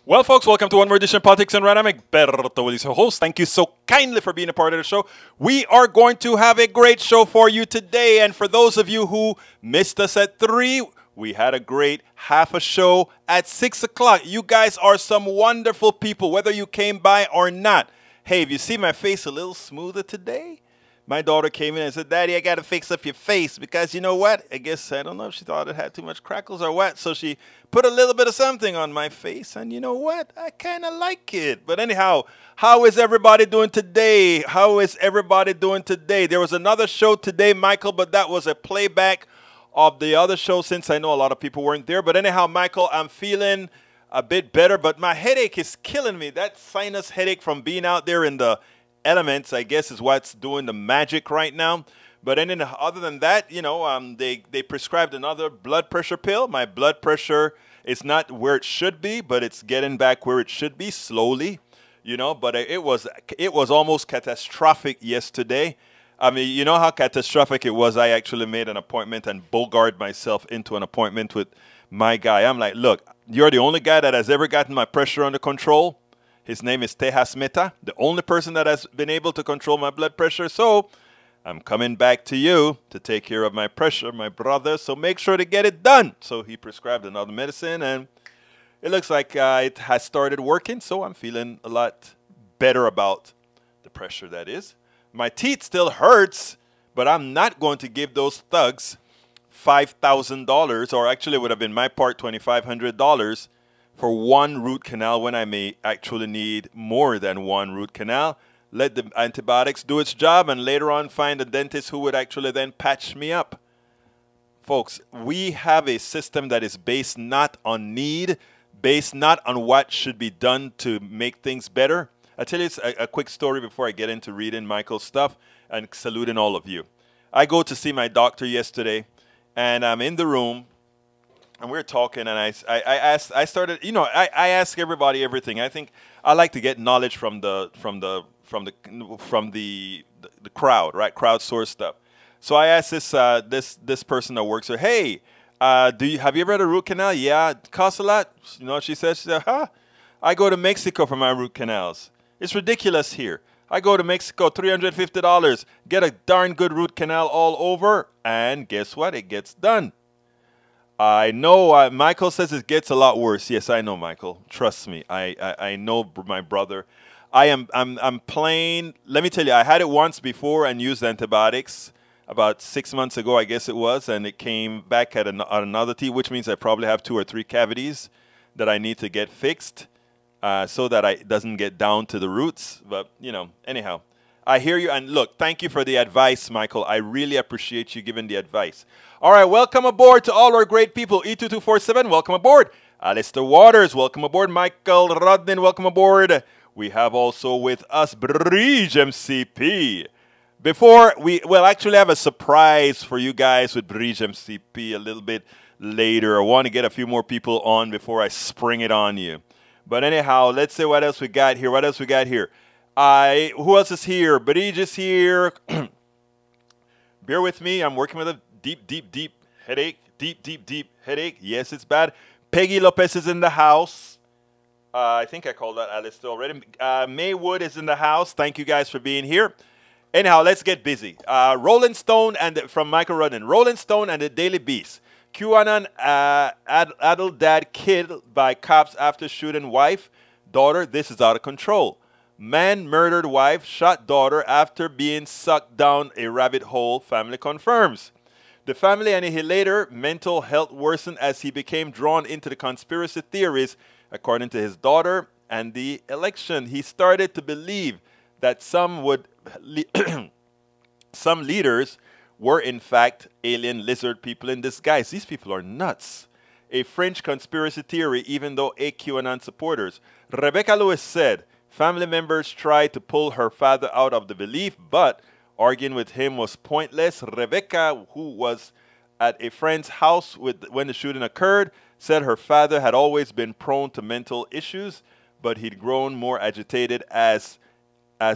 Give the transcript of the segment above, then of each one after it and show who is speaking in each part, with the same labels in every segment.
Speaker 1: Well, folks, welcome to one more edition of Politics and Run. I'm Egberto Willis, your host. Thank you so kindly for being a part of the show. We are going to have a great show for you today. And for those of you who missed us at 3, we had a great half a show at 6 o'clock. You guys are some wonderful people, whether you came by or not. Hey, if you see my face a little smoother today, my daughter came in and said, Daddy, I got to fix up your face because you know what? I guess, I don't know if she thought it had too much crackles or what. So she put a little bit of something on my face. And you know what? I kind of like it. But anyhow, how is everybody doing today? How is everybody doing today? There was another show today, Michael, but that was a playback of the other show since I know a lot of people weren't there. But anyhow, Michael, I'm feeling a bit better, but my headache is killing me. That sinus headache from being out there in the elements, I guess, is what's doing the magic right now. But then other than that, you know, they prescribed another blood pressure pill. My blood pressure is not where it should be, but it's getting back where it should be slowly, you know. But it was almost catastrophic yesterday. I mean, you know how catastrophic it was. I actually made an appointment and bogarted myself into an appointment with my guy. I'm like, look, you're the only guy that has ever gotten my pressure under control. His name is Tejas Mehta, the only person that has been able to control my blood pressure. So I'm coming back to you to take care of my pressure, my brother. So make sure to get it done. So he prescribed another medicine, and it looks like it has started working. So I'm feeling a lot better about the pressure, that is. My teeth still hurts, but I'm not going to give those thugs $5,000, or actually it would have been my part $2,500 for one root canal when I may actually need more than one root canal. Let the antibiotics do its job and later on find a dentist who would actually then patch me up. Folks, we have a system that is based not on need, based not on what should be done to make things better. I'll tell you a quick story before I get into reading Michael's stuff and saluting all of you. I go to see my doctor yesterday, and I'm in the room, and we're talking, and I started, you know, I ask everybody everything. I think I like to get knowledge from the crowd, right? Crowdsource stuff. So I asked this person that works there, hey, have you ever had a root canal? Yeah, it costs a lot. You know what she said? She said, I go to Mexico for my root canals. It's ridiculous here. I go to Mexico, $350, get a darn good root canal all over, and guess what? It gets done. I know Michael says it gets a lot worse. Yes, I know, Michael. Trust me. I know my brother. I'm plain. Let me tell you, I had it once before and used antibiotics about 6 months ago, I guess it was, and it came back at another teeth, which means I probably have 2 or 3 cavities that I need to get fixed so that it doesn't get down to the roots. But, you know, anyhow. I hear you, and look, thank you for the advice, Michael. I really appreciate you giving the advice. All right, welcome aboard to all our great people. E2247, welcome aboard. Alistair Waters, welcome aboard. Michael Rodden, welcome aboard. We have also with us Bridge MCP. We'll actually have a surprise for you guys with Bridge MCP a little bit later. I want to get a few more people on before I spring it on you. But anyhow, let's see what else we got here. What else we got here? Who else is here? Bridge is here. Bear with me. I'm working with a deep headache. Deep headache. Yes, it's bad. Peggy Lopez is in the house. I think I called that Alistair already. Maywood is in the house. Thank you guys for being here. Anyhow, let's get busy. Rolling Stone from Michael Rudden. Rolling Stone and the Daily Beast. QAnon adult dad killed by cops after shooting wife, daughter. This is out of control. Man murdered wife, shot daughter after being sucked down a rabbit hole, family confirms. The family and his later mental health worsened as he became drawn into the conspiracy theories, according to his daughter, and the election. He started to believe that some leaders were in fact alien lizard people in disguise. These people are nuts. A French conspiracy theory, even though a QAnon supporters. Rebecca Lewis said, family members tried to pull her father out of the belief, but arguing with him was pointless. Rebecca, who was at a friend's house when the shooting occurred, said her father had always been prone to mental issues, but he'd grown more agitated as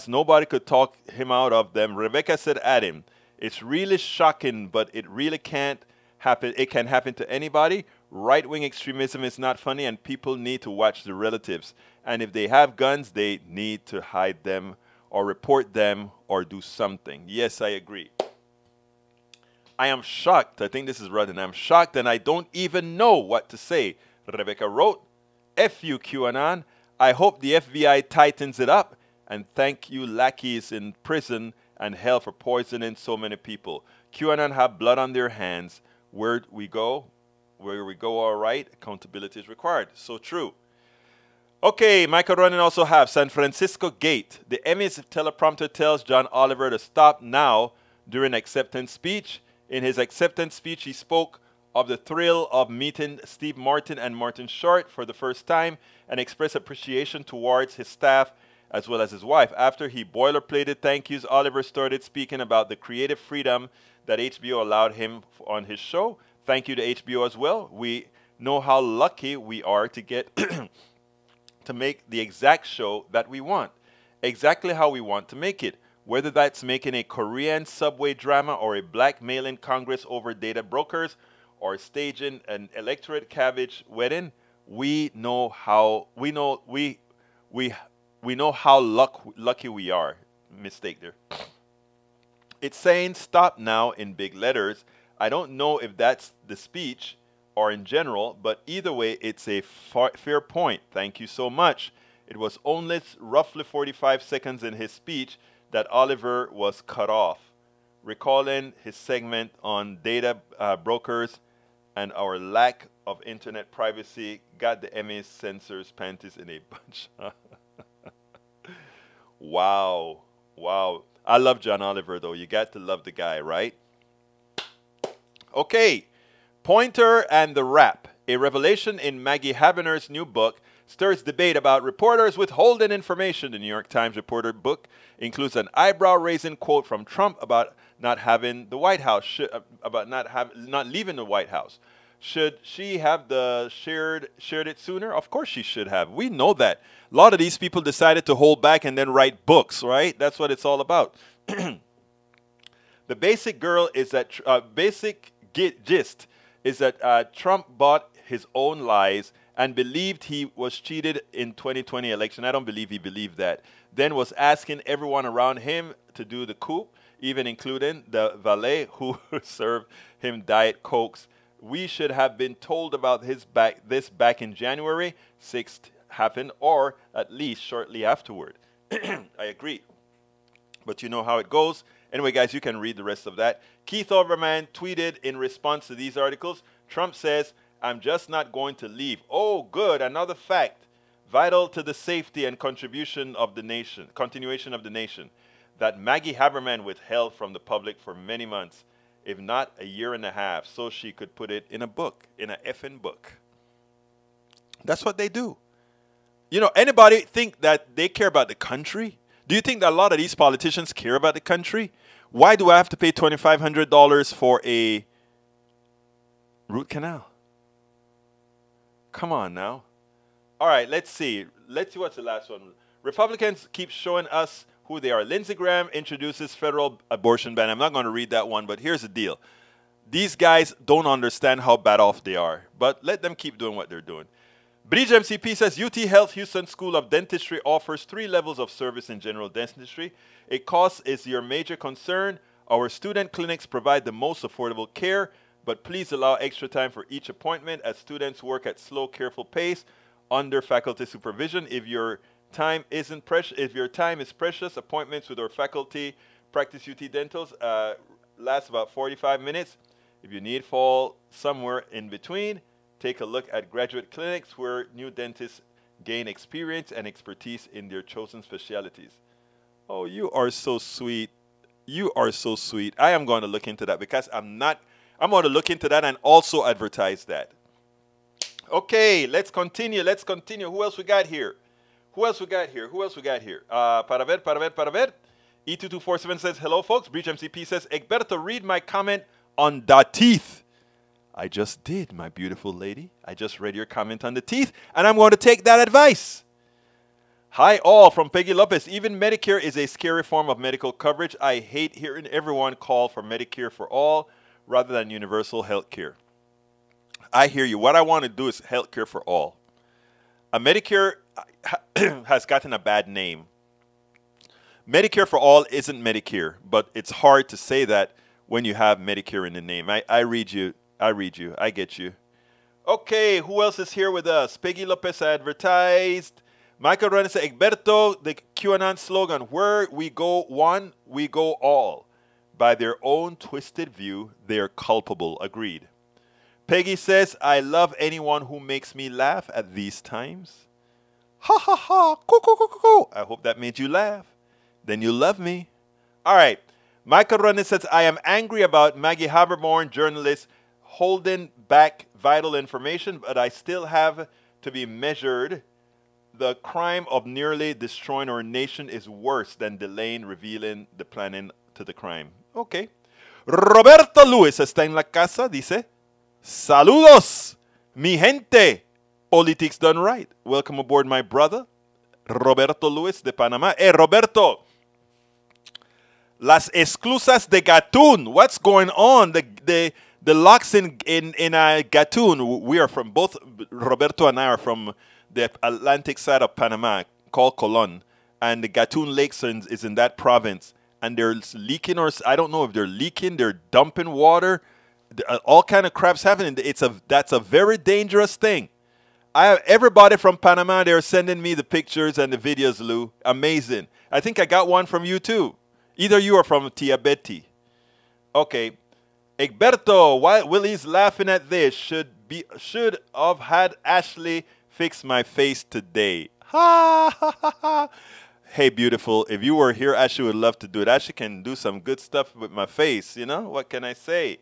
Speaker 1: nobody could talk him out of them. Rebecca said at him, it's really shocking, but it really can't happen. It can happen to anybody. Right-wing extremism is not funny, and people need to watch the relatives. And if they have guns, they need to hide them or report them or do something. Yes, I agree. I am shocked. I think this is Rudden. I'm shocked and I don't even know what to say. Rebecca wrote, F you, QAnon. I hope the FBI tightens it up. And thank you, lackeys in prison and hell for poisoning so many people. QAnon have blood on their hands. Where we go, all right, accountability is required. So true. Okay, Michael Ronan also have San Francisco Gate. The Emmys teleprompter tells John Oliver to stop now during acceptance speech. In his acceptance speech, he spoke of the thrill of meeting Steve Martin and Martin Short for the first time and expressed appreciation towards his staff as well as his wife. After he boilerplated thank yous, Oliver started speaking about the creative freedom that HBO allowed him on his show. Thank you to HBO as well. We know how lucky we are to get to make the exact show that we want, exactly how we want to make it. Whether that's making a Korean subway drama or a blackmailing Congress over data brokers or staging an electorate cabbage wedding, we know how lucky we are. Mistake there. It's saying stop now in big letters. I don't know if that's the speech or in general, but either way, it's a fair point. Thank you so much. It was only roughly 45 seconds in his speech that Oliver was cut off, recalling his segment on data brokers and our lack of internet privacy got the Emmys censors panties in a bunch. Wow. Wow. I love John Oliver, though. You got to love the guy, right? Okay. Pointer and the Rap. A revelation in Maggie Haberner's new book stirs debate about reporters withholding information. The New York Times reporter book includes an eyebrow-raising quote from Trump about not having the White House, about not leaving the White House. Should she have shared it sooner? Of course she should have. We know that. A lot of these people decided to hold back and then write books, right? That's what it's all about. The basic girl is that gist is that Trump bought his own lies and believed he was cheated in 2020 election. I don't believe he believed that. Then was asking everyone around him to do the coup, even including the valet who served him Diet Cokes. We should have been told about this back in January 6th happened, or at least shortly afterward. I agree. But you know how it goes. Anyway, guys, you can read the rest of that. Keith Olbermann tweeted in response to these articles, Trump says, I'm just not going to leave. Oh, good. Another fact vital to the safety and continuation of the nation, that Maggie Haberman withheld from the public for many months, if not a year and a half, so she could put it in a book, in an effing book. That's what they do. You know, anybody think that they care about the country? Do you think that a lot of these politicians care about the country? Why do I have to pay $2,500 for a root canal? Come on now. All right, let's see. Let's see what's the last one. Republicans keep showing us who they are. Lindsey Graham introduces federal abortion ban. I'm not going to read that one, but here's the deal. These guys don't understand how bad off they are, but let them keep doing what they're doing. Bridge MCP says UT Health Houston School of Dentistry offers 3 levels of service in general dentistry. A cost is your major concern. Our student clinics provide the most affordable care, but please allow extra time for each appointment as students work at slow, careful pace under faculty supervision. If your time is precious, appointments with our faculty practice UT Dentals last about 45 minutes. If you need fall somewhere in between, take a look at graduate clinics where new dentists gain experience and expertise in their chosen specialties. Oh, you are so sweet. You are so sweet. I am going to look into that because I'm going to look into that and also advertise that. Okay, let's continue. Let's continue. Who else we got here? Para ver. E2247 says, hello, folks. Breach MCP says, Egberto, read my comment on the teeth. I just did, my beautiful lady. I just read your comment on the teeth, and I'm going to take that advice. Hi, all, from Peggy Lopez. Even Medicare is a scary form of medical coverage. I hate hearing everyone call for Medicare for all rather than universal health care. I hear you. What I want to do is healthcare for all. Medicare has gotten a bad name. Medicare for all isn't Medicare, but it's hard to say that when you have Medicare in the name. I read you. I read you. I get you. Okay, who else is here with us? Peggy Lopez advertised. Michael Renes said, Egberto, the QAnon slogan, where we go one, we go all. By their own twisted view, they're culpable. Agreed. Peggy says, I love anyone who makes me laugh at these times. Ha ha ha, coo, coo, coo, coo, coo. I hope that made you laugh. Then you love me. All right. Michael Ronan says, I am angry about Maggie Habermorn, journalist, holding back vital information, but I still have to be measured. The crime of nearly destroying our nation is worse than delaying revealing the planning to the crime. Okay. Roberto Luis está en la casa, dice, saludos, mi gente. Politics done right. Welcome aboard, my brother. Roberto Luis de Panama. Hey, Roberto. Las exclusas de Gatún. What's going on? The locks in Gatún. We are from both, Roberto and I are from the Atlantic side of Panama, called Colon. And the Gatún Lakes is in that province. And they're leaking, or I don't know if they're leaking, they're dumping water. All kind of crap's happening. That's a very dangerous thing. I have everybody from Panama, they're sending me the pictures and the videos, Lou. Amazing. I think I got one from you too. Either you or from Tia Betty. Okay. Egberto, why Willie's laughing at this? Should have had Ashley fix my face today. Ha ha ha ha. Hey, beautiful. If you were here, Ashley would love to do it. Ashley can do some good stuff with my face, you know? What can I say?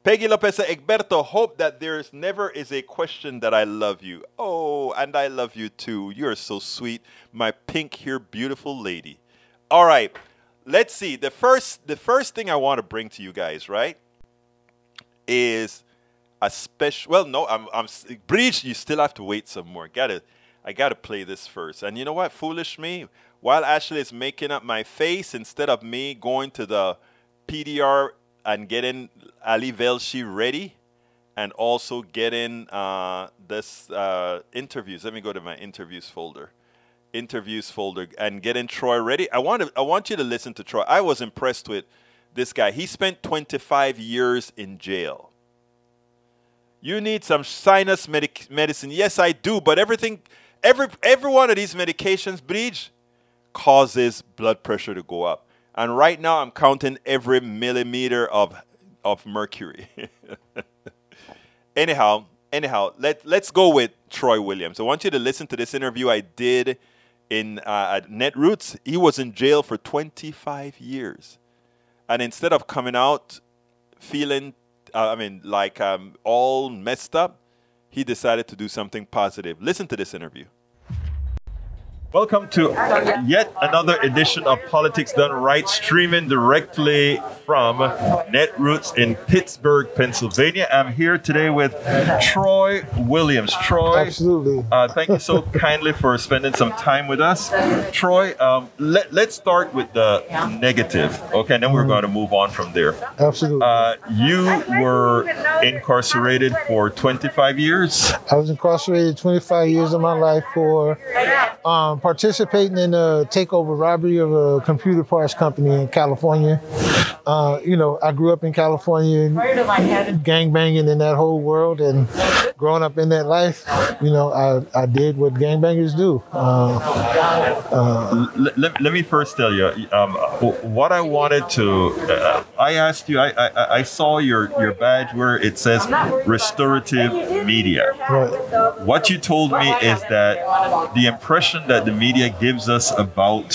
Speaker 1: Peggy Lopez said, Egberto, hope that there never is a question that I love you. Oh, and I love you too. You're so sweet. My pink here, beautiful lady. All right. Let's see. The first thing I want to bring to you guys, right, is a special. Well, no, I'm Breach. You still have to wait some more. I gotta play this first. And you know what? Foolish me. While Ashley is making up my face, instead of me going to the PDR and getting Ali Velshi ready, and also getting this interviews. Let me go to my interviews folder. Interviews folder and getting Troy ready. I want you to listen to Troy. I was impressed with this guy. He spent 25 years in jail. You need some sinus medicine. Yes, I do. But every one of these medications, Bridge, causes blood pressure to go up. And right now I'm counting every millimeter of mercury. Anyhow, let's go with Troy Williams. I want you to listen to this interview I did at Netroots. He was in jail for 25 years. And instead of coming out feeling, all messed up, he decided to do something positive. Listen to this interview. Welcome to yet another edition of Politics Done Right, streaming directly from Netroots in Pittsburgh, Pennsylvania. I'm here today with Troy Williams. Troy,
Speaker 2: absolutely.
Speaker 1: Thank you so kindly for spending some time with us. Troy, let's start with the negative, okay, and then we're going to move on from there.
Speaker 2: Absolutely.
Speaker 1: You were incarcerated for 25 years?
Speaker 2: I was incarcerated 25 years of my life for participating in a takeover robbery of a computer parts company in California. I grew up in California, gangbanging in that whole world, and growing up in that life, I did what gangbangers do.
Speaker 1: Let me first tell you, what I wanted to, I asked you, I saw your badge where it says restorative media.
Speaker 2: Right.
Speaker 1: What you told me is that the impression that the media gives us about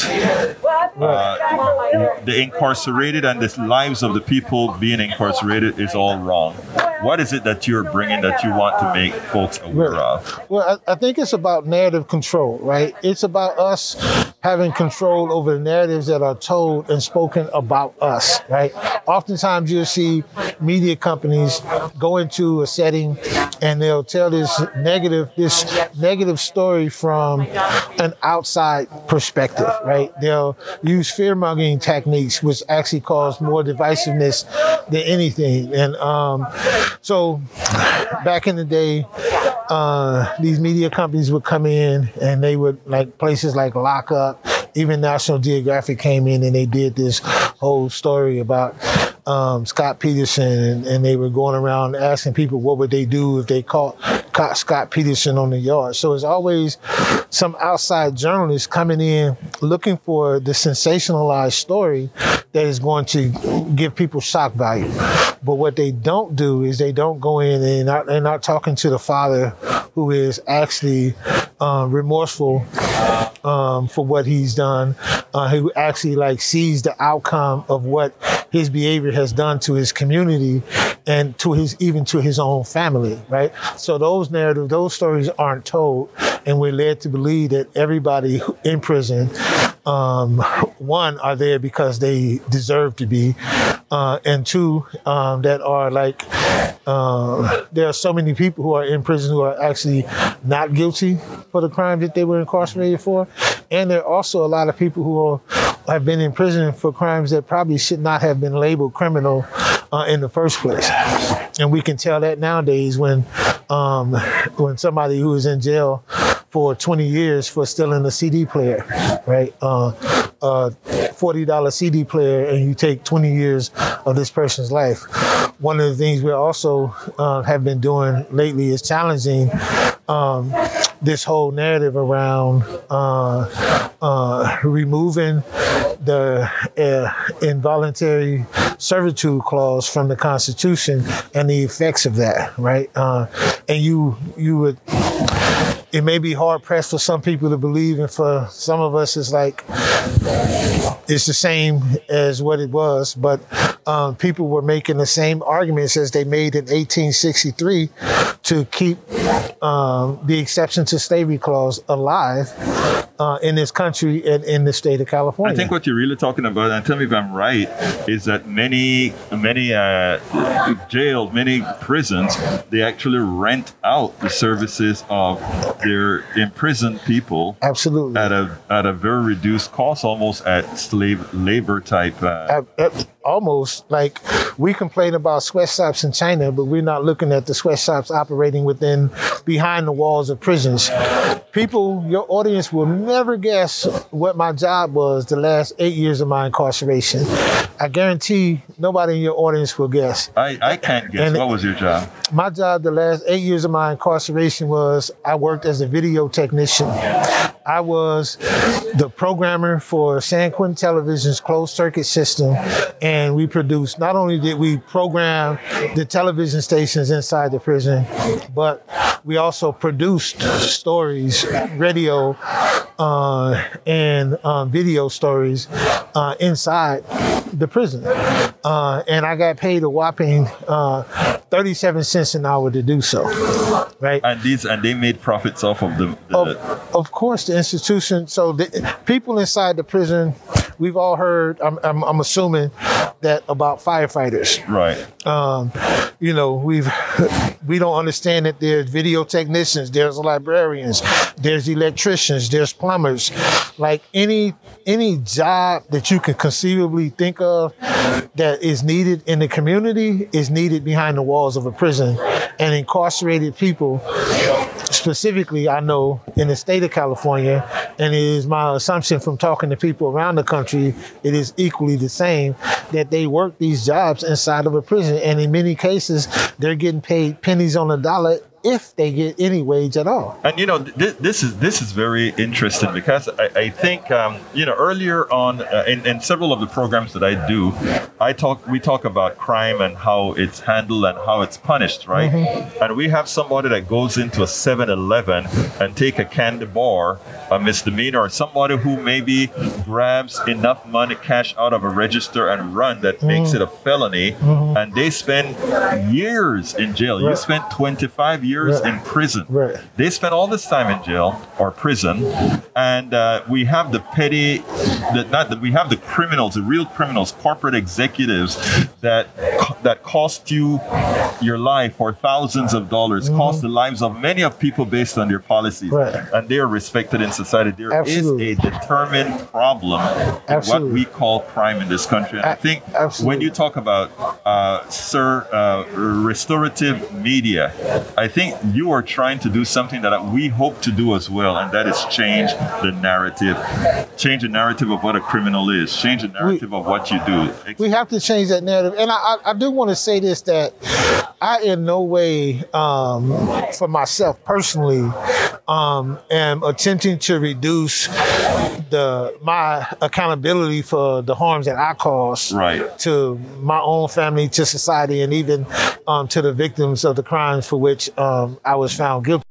Speaker 1: the incarcerated and the lives of the people being incarcerated is all wrong. What is it that you're bringing that you want to make folks aware of?
Speaker 2: Well, I think it's about narrative control, right? It's about us having control over the narratives that are told and spoken about us, right? Oftentimes you'll see media companies go into a setting and they'll tell this negative story from an outside perspective, right? They'll use fear-mongering techniques, which actually cause more divisiveness than anything. And So back in the day, these media companies would come in and they would, like places like Lockup, even National Geographic came in and they did this whole story about Scott Peterson, and they were going around asking people what would they do if they caught Scott Peterson on the yard. So it's always some outside journalists coming in looking for the sensationalized story that is going to give people shock value. But what they don't do is they don't go in and they're not talking to the father who is actually remorseful for what he's done, who actually like sees the outcome of what his behavior has done to his community and to even to his own family, right? So those narratives, those stories aren't told, and we're led to believe that everybody in prison, one, are there because they deserve to be, and two, that are like, there are so many people who are in prison who are actually not guilty for the crime that they were incarcerated for. And there are also a lot of people who have been in prison for crimes that probably should not have been labeled criminal in the first place. And we can tell that nowadays when somebody who is in jail for 20 years for stealing a CD player, right? $40 CD player, and you take 20 years of this person's life. One of the things we also have been doing lately is challenging this whole narrative around removing the involuntary servitude clause from the Constitution and the effects of that, right? And you would, it may be hard pressed for some people to believe, and for some of us it's like it's the same as what it was, but people were making the same arguments as they made in 1863 to keep the exception to slavery clause alive in this country and in the state of California.
Speaker 3: I think what you're really talking about, and tell me if I'm right, is that many jails, many prisons, they actually rent out the services of their imprisoned people.
Speaker 2: Absolutely.
Speaker 3: At a very reduced cost, almost at slave labor type.
Speaker 2: Almost like we complain about sweatshops in China, but we're not looking at the sweatshops operating behind the walls of prisons. People, your audience will never guess what my job was the last 8 years of my incarceration. I guarantee nobody in your audience will guess.
Speaker 3: I can't guess. What was your job?
Speaker 2: My job the last 8 years of my incarceration was I worked as a video technician. I was the programmer for San Quentin Television's closed circuit system, and we produced, not only did we program the television stations inside the prison, but we also produced stories, radio and video stories inside the prison. And I got paid a whopping 37 cents an hour to do so, right?
Speaker 3: And they made profits off of the
Speaker 2: Of course, the institution. So the people inside the prison, we've all heard, I'm assuming, that about firefighters.
Speaker 3: Right.
Speaker 2: You know, we don't understand that there's video technicians, there's librarians, there's electricians, there's plumbers. Like any job that you can conceivably think of that is needed in the community is needed behind the walls of a prison. And incarcerated people, specifically, I know in the state of California, and it is my assumption from talking to people around the country, it is equally the same, that they work these jobs inside of a prison. And in many cases, they're getting paid pennies on the dollar if they get any wage at all.
Speaker 3: And you know, this is very interesting because I think earlier on in several of the programs that I do, we talk about crime and how it's handled and how it's punished, right? Mm-hmm. And we have somebody that goes into a 7-Eleven and take a candy bar, a misdemeanor, or somebody who maybe grabs enough money, cash out of a register and run that makes it a felony, and they spend years in jail. Right. You spent 25 years in prison. Right. They spend all this time in jail or prison, and we have the petty, we have the criminals, the real criminals, corporate executives that cost you your life for thousands of dollars, cost the lives of many of people based on their policies, and they're respected in society. There is a determined problem in what we call crime in this country. And I think when you talk about, restorative media, I think you are trying to do something that we hope to do as well, and that is change the narrative. Change the narrative of what a criminal is. Change the narrative of what you do.
Speaker 2: We have to change that narrative. And I do want to say this, that I in no way, for myself personally, am attempting to reduce my accountability for the harms that I caused to my own family, to society, and even to the victims of the crimes for which I was found guilty.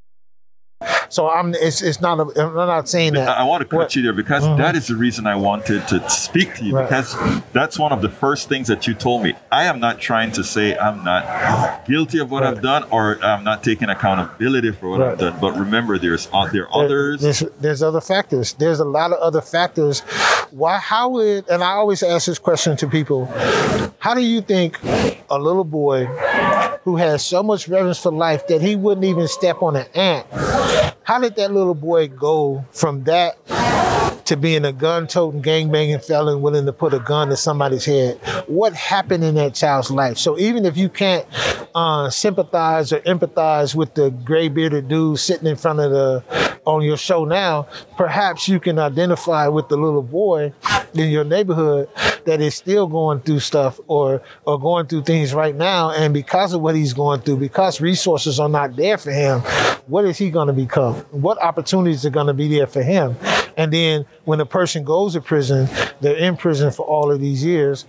Speaker 2: So it's not. I'm not saying that.
Speaker 3: I want to cut you there because that is the reason I wanted to speak to you, because that's one of the first things that you told me. I am not trying to say I'm not guilty of what I've done, or I'm not taking accountability for what I've done. But remember, there are others.
Speaker 2: There's other factors. There's a lot of other factors. And I always ask this question to people: how do you think a little boy who has so much reverence for life that he wouldn't even step on an ant, how did that little boy go from that to being a gun-toting, gang-banging felon willing to put a gun to somebody's head? What happened in that child's life? So even if you can't sympathize or empathize with the gray-bearded dude sitting in front of on your show now, perhaps you can identify with the little boy in your neighborhood that is still going through stuff or going through things right now. And because of what he's going through, because resources are not there for him, what is he going to become? What opportunities are going to be there for him? And then when a person goes to prison, they're in prison for all of these years,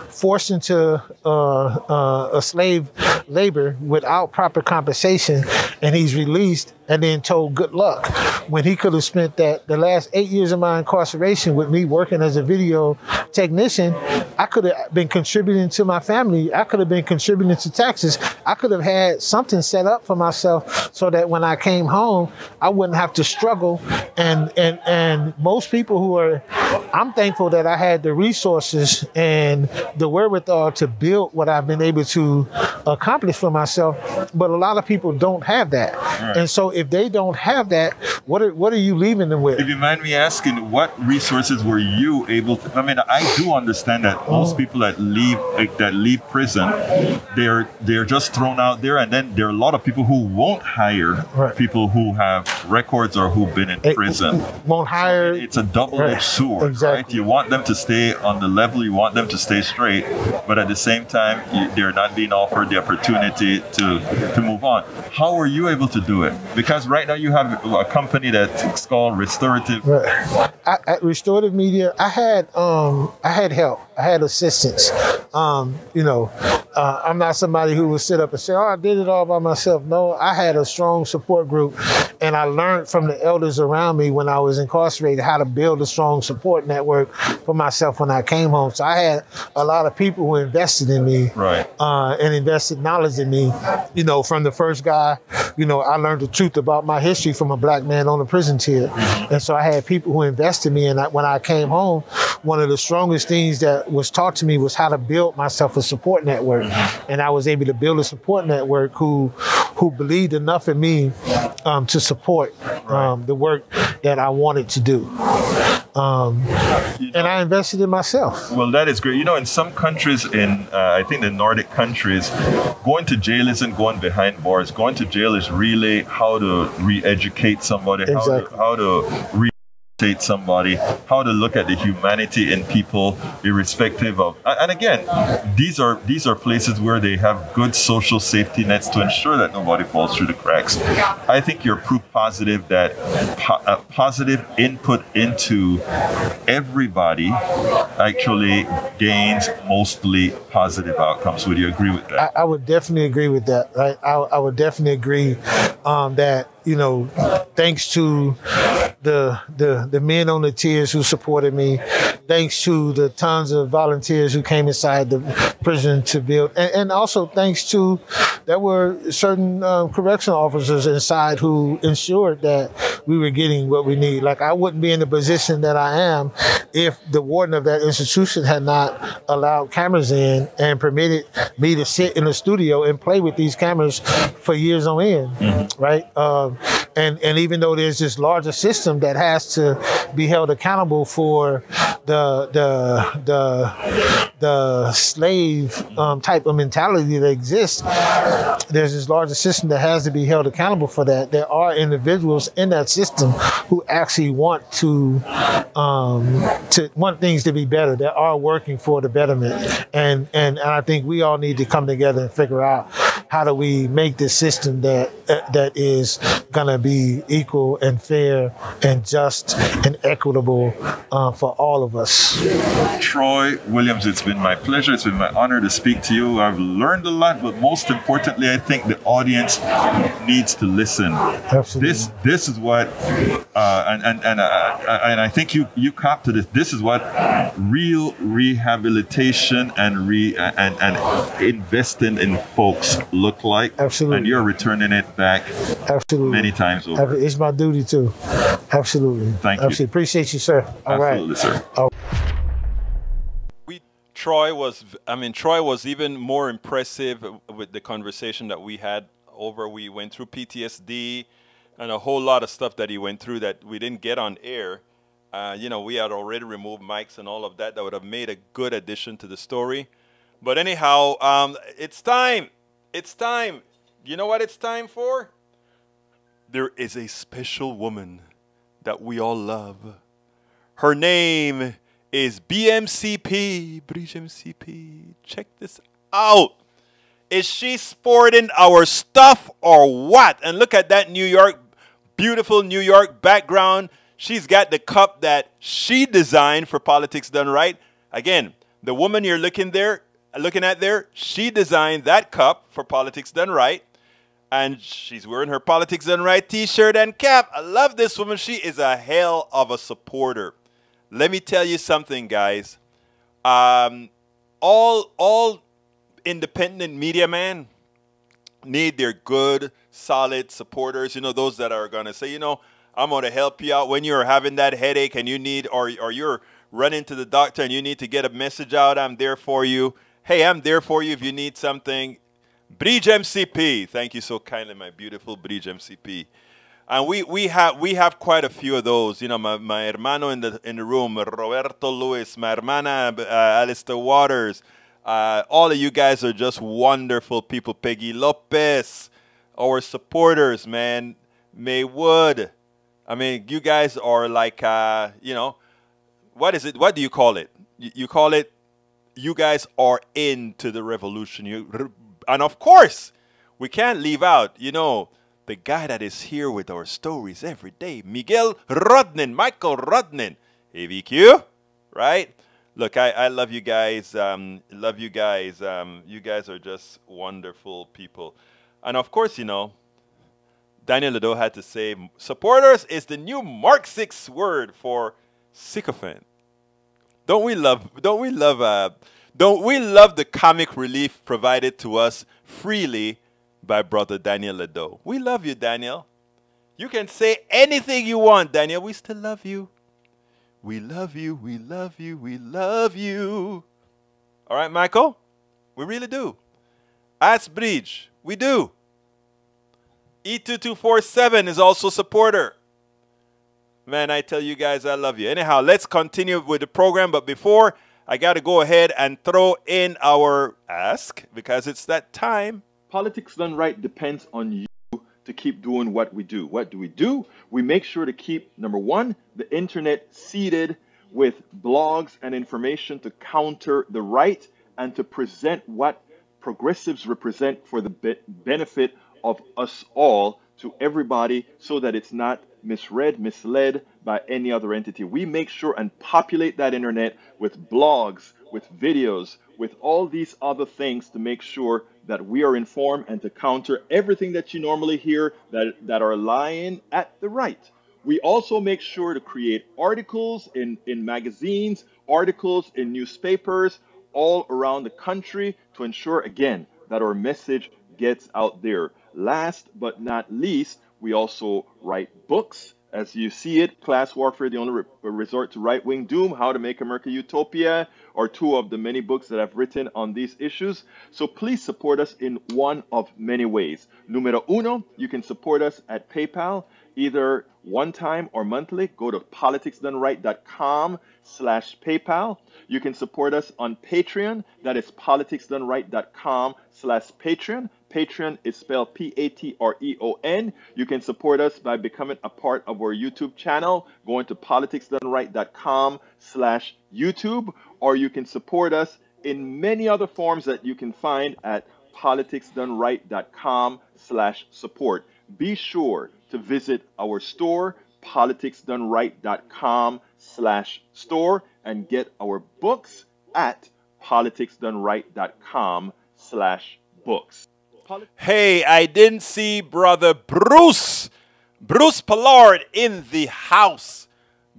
Speaker 2: forced into a slave labor without proper compensation, and he's released and then told good luck, when he could have spent the last 8 years of my incarceration with me working as a video technician. I could have been contributing to my family. I could have been contributing to taxes. I could have had something set up for myself so that when I came home, I wouldn't have to struggle. And most people I'm thankful that I had the resources and the wherewithal to build what I've been able to accomplish for myself. But a lot of people don't have that. Right. And so if they don't have that, what are you leaving them with?
Speaker 3: If you mind me asking, what resources were you able to? I mean, I do understand that most people that leave prison, they're just thrown out there, and then there are a lot of people who won't hire people who have records or who've been in prison.
Speaker 2: Won't hire.
Speaker 3: So it's a double-edged sword, exactly. Right? You want them to stay on the level, you want them to stay straight, but at the same time, they're not being offered the opportunity to move on. How were you able to do it? Because right now you have a company that's called Restorative.
Speaker 2: At Restorative Media, I had help. I had assistance. I'm not somebody who would sit up and say, "Oh, I did it all by myself." No, I had a strong support group, and I learned from the elders around me when I was incarcerated how to build a strong support network for myself when I came home. So I had a lot of people who invested in me, and invested knowledge in me. From the first guy, I learned the truth about my history from a black man on the prison tier, and so I had people who invested in me. And when I came home, one of the strongest things that was taught to me was how to build myself a support network, and I was able to build a support network who believed enough in me to support the work that I wanted to do. And I invested in myself.
Speaker 3: Well, that is great. In some countries, I think the Nordic countries, going to jail isn't going behind bars. Going to jail is really how to re-educate somebody, how to rehabilitate somebody, how to look at the humanity in people, irrespective of. And again, these are places where they have good social safety nets to ensure that nobody falls through the cracks. I think you're proof positive that positive input into everybody actually gains mostly positive outcomes. Would you agree with that?
Speaker 2: I would definitely agree with that. Right? I would definitely agree that thanks to the men on the tiers who supported me, thanks to the tons of volunteers who came inside the prison to build, and also thanks to there were certain correctional officers inside who ensured that we were getting what we need. Like, I wouldn't be in the position that I am if the warden of that institution had not allowed cameras in and permitted me to sit in the studio and play with these cameras for years on end, right? And even though there's this larger system that has to be held accountable for the slave type of mentality that exists, there's this larger system that has to be held accountable for that. There are individuals in that system who actually want to want things to be better, that are working for the betterment. And I think we all need to come together and figure out how do we make this system that is gonna be equal and fair and just and equitable for all of us.
Speaker 3: Troy Williams, it's been my pleasure. It's been my honor to speak to you. I've learned a lot, but most importantly, I think the audience needs to listen.
Speaker 2: Absolutely.
Speaker 3: This is what, and I think you cop to this. This is what real rehabilitation and investing in folks look like.
Speaker 2: Absolutely.
Speaker 3: And you're returning it back.
Speaker 2: Absolutely.
Speaker 3: Many times over.
Speaker 2: It's my duty too. Absolutely.
Speaker 3: Thank you.
Speaker 2: Absolutely. Appreciate you, sir. All
Speaker 3: Absolutely,
Speaker 2: right.
Speaker 3: sir.
Speaker 1: Troy was even more impressive with the conversation that we had over. We went through PTSD and a whole lot of stuff that he went through that we didn't get on air. You know, we had already removed mics and all of that. That would have made a good addition to the story. But anyhow, it's time. It's time. You know what it's time for? There is a special woman that we all love. Her name is BMCP. Bridge MCP. Check this out. Is she sporting our stuff or what? And look at that New York, beautiful New York background. She's got the cup that she designed for Politics Done Right. Again, the woman you're looking at there, she designed that cup for Politics Done Right. And she's wearing her Politics Done Right t-shirt and cap. I love this woman. She is a hell of a supporter. Let me tell you something, guys. All independent media men need their good, solid supporters. You know, those that are going to say, you know, I'm going to help you out when you're having that headache and you need, or you're running to the doctor and you need to get a message out. I'm there for you. Hey, I'm there for you if you need something. Bridge MCP. Thank you so kindly, my beautiful Bridge MCP. And we have quite a few of those. You know, my hermano in the room, Roberto Luis, my hermana, Alistair Waters. All of you guys are just wonderful people. Peggy Lopez, our supporters, man. May Wood. I mean, you guys are like, you know, what is it? What do you call it? You call it, you guys are into the revolution. And of course, we can't leave out, you know, the guy that is here with our stories every day, Michael Rodnin, AVQ, right? Look, I love you guys. Love you guys. You guys are just wonderful people. And of course, you know, Daniel Ledo had to say, supporters is the new Mark 6 word for sycophant. Don't we love the comic relief provided to us freely by brother Daniel Ledo? We love you, Daniel. You can say anything you want, Daniel. We still love you. We love you, we love you, we love you. All right, Michael? We really do. Ask Bridge. We do. E2247 is also a supporter. Man, I tell you guys, I love you. Anyhow, let's continue with the program. But before, I got to go ahead and throw in our ask, because it's that time. Politics Done Right depends on you to keep doing what we do. What do? We make sure to keep, number one, the internet seeded with blogs and information to counter the right and to present what progressives represent for the benefit of us all to everybody, so that it's not misread, misled by any other entity. We make sure and populate that internet with blogs, with videos, with all these other things to make sure that we are informed and to counter everything that you normally hear that are lying at the right.
Speaker 4: We also make sure to create articles in magazines, articles in newspapers all around the country to ensure, again, that our message gets out there. Last but not least, we also write books. As you see it, Class Warfare, the only resort to right-wing doom, How to Make America Utopia, are two of the many books that I've written on these issues. So please support us in one of many ways. Numero uno, you can support us at PayPal, either one time or monthly. Go to politicsdoneright.com/PayPal. You can support us on Patreon. That is politicsdoneright.com/Patreon. Patreon is spelled Patreon. You can support us by becoming a part of our YouTube channel, going to politicsdoneright.com/YouTube, or you can support us in many other forms that you can find at politicsdoneright.com/support. Be sure to visit our store, politicsdoneright.com/store, and get our books at politicsdoneright.com/books.
Speaker 1: Hey, I didn't see brother Bruce Pollard in the house.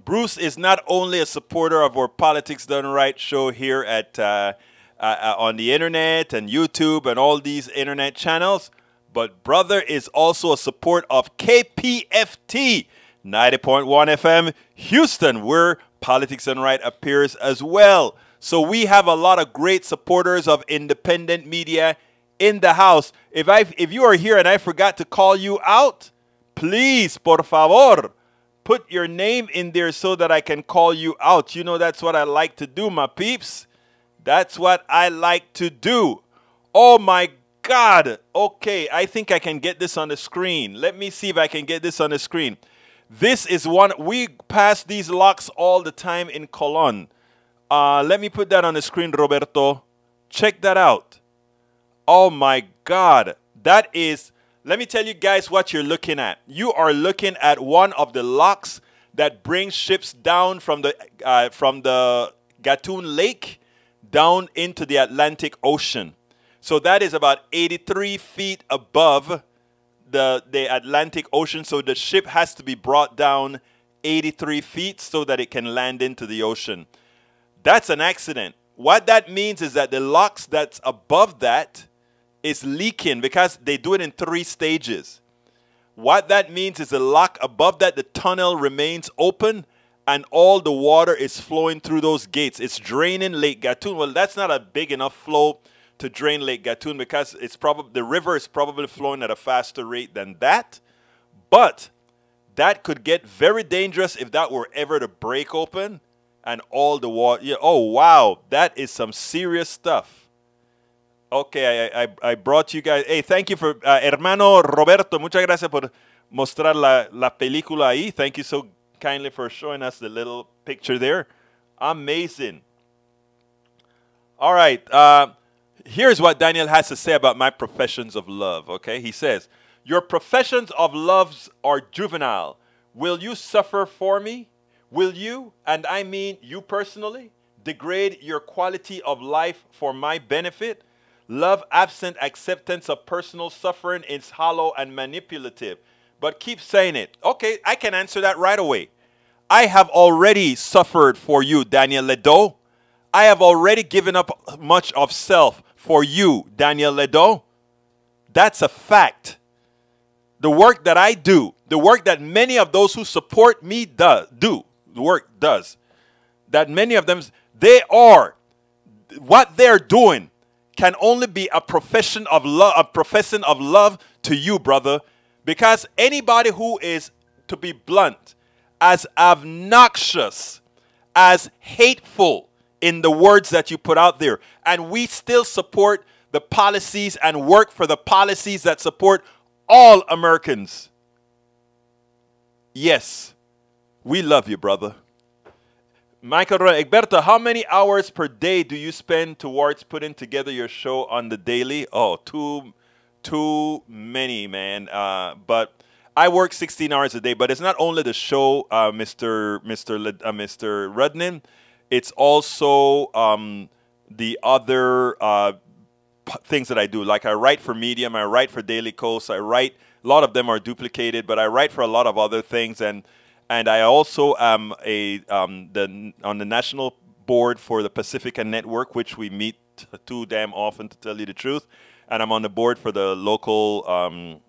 Speaker 1: Bruce is not only a supporter of our Politics Done Right show here at on the internet and YouTube and all these internet channels, but brother is also a support of KPFT 90.1 FM Houston, where Politics Done Right appears as well. So we have a lot of great supporters of independent media in the house. If you are here and I forgot to call you out, please, por favor, put your name in there so that I can call you out. You know that's what I like to do, my peeps. That's what I like to do. Oh my God. Okay, I think I can get this on the screen. Let me see if I can get this on the screen. This is one, we pass these locks all the time in Colon. Let me put that on the screen, Roberto. Check that out. Oh my God. That is, let me tell you guys what you're looking at. You are looking at one of the locks that brings ships down from the Gatun Lake down into the Atlantic Ocean. So that is about 83 feet above the Atlantic Ocean. So the ship has to be brought down 83 feet so that it can land into the ocean. That's an accident. What that means is that the locks that's above that is leaking because they do it in 3 stages. What that means is the lock above that, the tunnel remains open and all the water is flowing through those gates. It's draining Lake Gatun. Well, that's not a big enough flow to drain Lake Gatun because it's probably the river is probably flowing at a faster rate than that. But that could get very dangerous if that were ever to break open and all the water. Yeah, oh, wow. That is some serious stuff. Okay, I brought you guys. Hey, thank you for, hermano Roberto, muchas gracias por mostrar la película ahí. Thank you so kindly for showing us the little picture there. Amazing. All right, here's what Daniel has to say about my professions of love, okay? He says, your professions of loves are juvenile. Will you suffer for me? Will you, and I mean you personally, degrade your quality of life for my benefit? Love absent acceptance of personal suffering is hollow and manipulative. But keep saying it. Okay, I can answer that right away. I have already suffered for you, Daniel Ledo. I have already given up much of self for you, Daniel Ledo. That's a fact. The work that I do, the work that many of those who support me that many of them, they are, what they're doing can only be a profession of love, a profession of love to you, brother. Because anybody who is, to be blunt, as obnoxious, as hateful in the words that you put out there, and we still support the policies and work for the policies that support all Americans. Yes, we love you, brother. Michael Egberto, how many hours per day do you spend towards putting together your show on the daily? Oh, too many, man. But I work 16 hours a day. But it's not only the show, Mr. Rudnin. It's also the other things that I do. Like I write for Medium, I write for Daily Kos. I write. A lot of them are duplicated, but I write for a lot of other things. And and I also am on the national board for the Pacifica Network, which we meet too damn often, to tell you the truth. And I'm on the board for the local.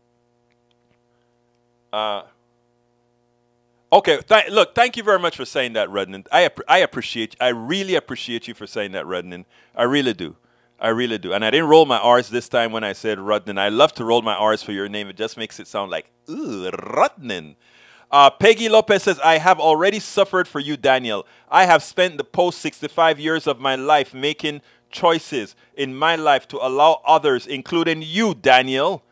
Speaker 1: Okay, look, thank you very much for saying that, Rudnan. I appreciate. I really appreciate you for saying that, Rudnan. I really do. I really do. And I didn't roll my R's this time when I said Rudnan. I love to roll my R's for your name. It just makes it sound like, ooh, Rudnan. Peggy Lopez says, I have already suffered for you, Daniel. I have spent the post 65 years of my life making choices in my life to allow others, including you, Daniel,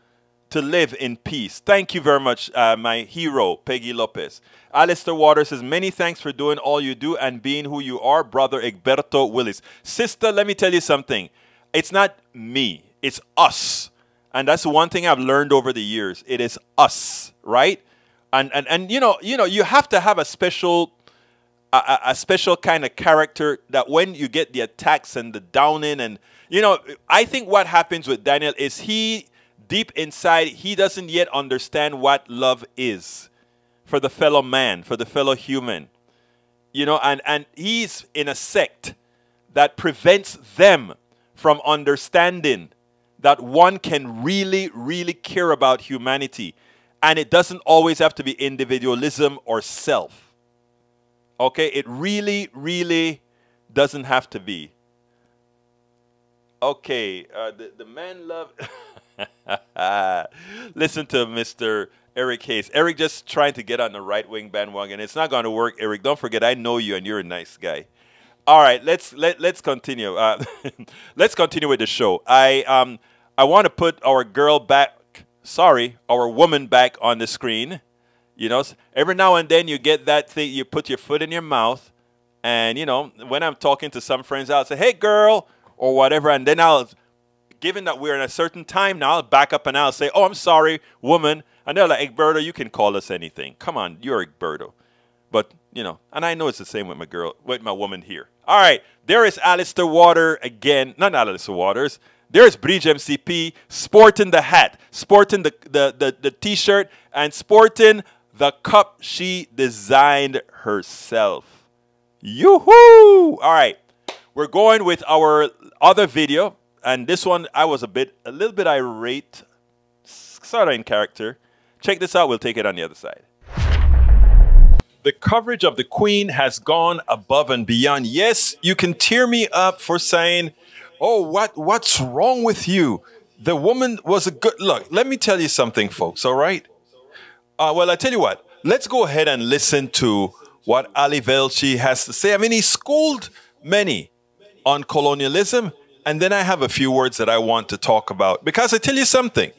Speaker 1: to live in peace. Thank you very much, my hero, Peggy Lopez. Alistair Waters says, many thanks for doing all you do and being who you are, Brother Egberto Willis. Sister, let me tell you something. It's not me. It's us. And that's the one thing I've learned over the years. It is us, right? And you know, you have to have a special kind of character that when you get the attacks and the downing, and I think what happens with Daniel is he deep inside, he doesn't yet understand what love is for the fellow man, for the fellow human. And he's in a sect that prevents them from understanding that one can really, really care about humanity. And it doesn't always have to be individualism or self. Okay? It really, really doesn't have to be. Okay. The man love... Listen to Mr. Eric Hayes. Eric just trying to get on the right-wing bandwagon. It's not going to work, Eric. Don't forget, I know you and you're a nice guy. All right, let's continue. Let's continue with the show. I want to put our girl back. Sorry, our woman back on the screen. Every now and then you get that thing. You put your foot in your mouth, and when I'm talking to some friends, I'll say, "Hey, girl," or whatever, and then given that we're in a certain time now, I'll back up and I'll say, "Oh, I'm sorry, woman," and they're like, "Egberto, you can call us anything. Come on, you're Egberto." But and I know it's the same with my woman here. All right, there is Alistair Water again. Not Alistair Waters. There's Bridge MCP sporting the hat, sporting the T-shirt, and sporting the cup she designed herself. Yoo-hoo! All right, we're going with our other video, and this one I was a little bit irate, sort of in character. Check this out. We'll take it on the other side. The coverage of the Queen has gone above and beyond. Yes, you can tear me up for saying, "Oh, what's wrong with you? The woman was a good..." Look, let me tell you something, folks, all right? Well, I tell you what. Let's go ahead and listen to what Ali Velshi has to say. I mean, he schooled many on colonialism, and then I have a few words that I want to talk about. Because I tell you something.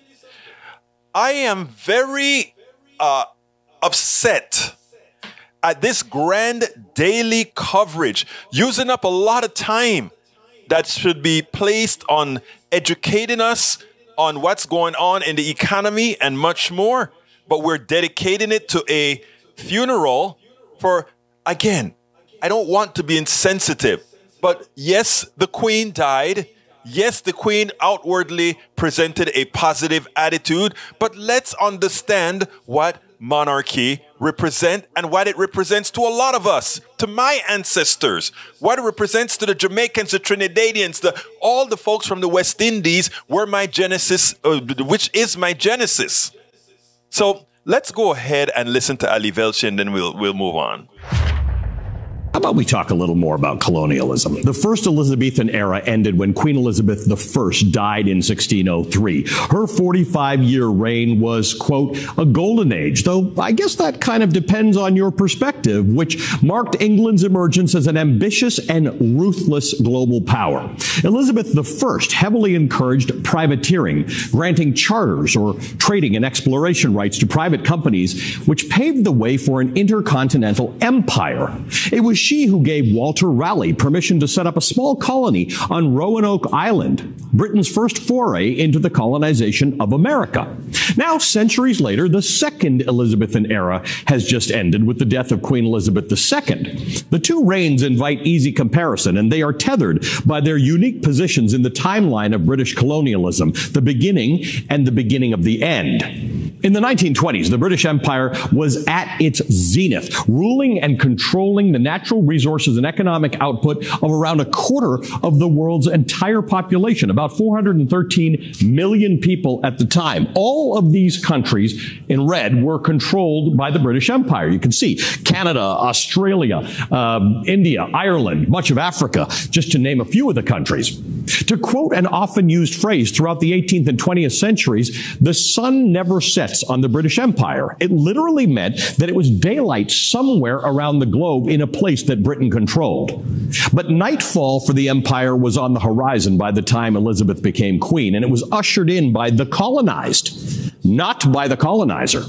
Speaker 1: I am very upset at this grand daily coverage, using up a lot of time that should be placed on educating us on what's going on in the economy and much more. But we're dedicating it to a funeral for, again, I don't want to be insensitive, but yes, the Queen died. Yes, the Queen outwardly presented a positive attitude, but let's understand what monarchy represent and what it represents to a lot of us, to my ancestors, what it represents to the Jamaicans, the Trinidadians, all the folks from the West Indies were my genesis, which is my genesis. So let's go ahead and listen to Ali Velshi, and then we'll move on.
Speaker 5: How about we talk a little more about colonialism? The first Elizabethan era ended when Queen Elizabeth I died in 1603. Her 45-year reign was, quote, a golden age, though I guess that kind of depends on your perspective, which marked England's emergence as an ambitious and ruthless global power. Elizabeth I heavily encouraged privateering, granting charters or trading and exploration rights to private companies, which paved the way for an intercontinental empire. It was she who gave Walter Raleigh permission to set up a small colony on Roanoke Island, Britain's first foray into the colonization of America. Now, centuries later, the second Elizabethan era has just ended with the death of Queen Elizabeth II. The two reigns invite easy comparison, and they are tethered by their unique positions in the timeline of British colonialism, the beginning and the beginning of the end. In the 1920s, the British Empire was at its zenith, ruling and controlling the natural resources and economic output of around a quarter of the world's entire population, about 413 million people at the time. All of these countries in red were controlled by the British Empire. You can see Canada, Australia, India, Ireland, much of Africa, just to name a few of the countries. To quote an often used phrase throughout the 18th and 20th centuries, the sun never sets on the British Empire. It literally meant that it was daylight somewhere around the globe in a place that Britain controlled. But nightfall for the empire was on the horizon by the time Elizabeth became queen, and it was ushered in by the colonized, not by the colonizer.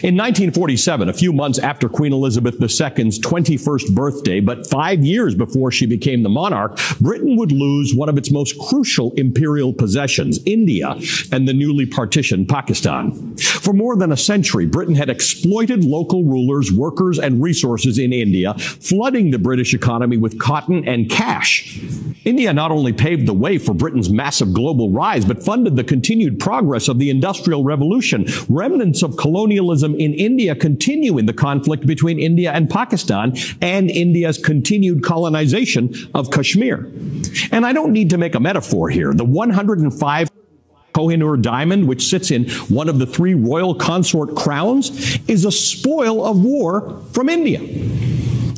Speaker 5: In 1947, a few months after Queen Elizabeth II's 21st birthday, but 5 years before she became the monarch, Britain would lose one of its most crucial imperial possessions, India, and the newly partitioned Pakistan. For more than a century, Britain had exploited local rulers, workers, and resources in India, flooding the British economy with cotton and cash. India not only paved the way for Britain's massive global rise, but funded the continued progress of the Industrial Revolution. Remnants of colonialism in India continue in the conflict between India and Pakistan and India's continued colonization of Kashmir. And I don't need to make a metaphor here. The 105 Kohinoor diamond, which sits in one of the 3 royal consort crowns, is a spoil of war from India.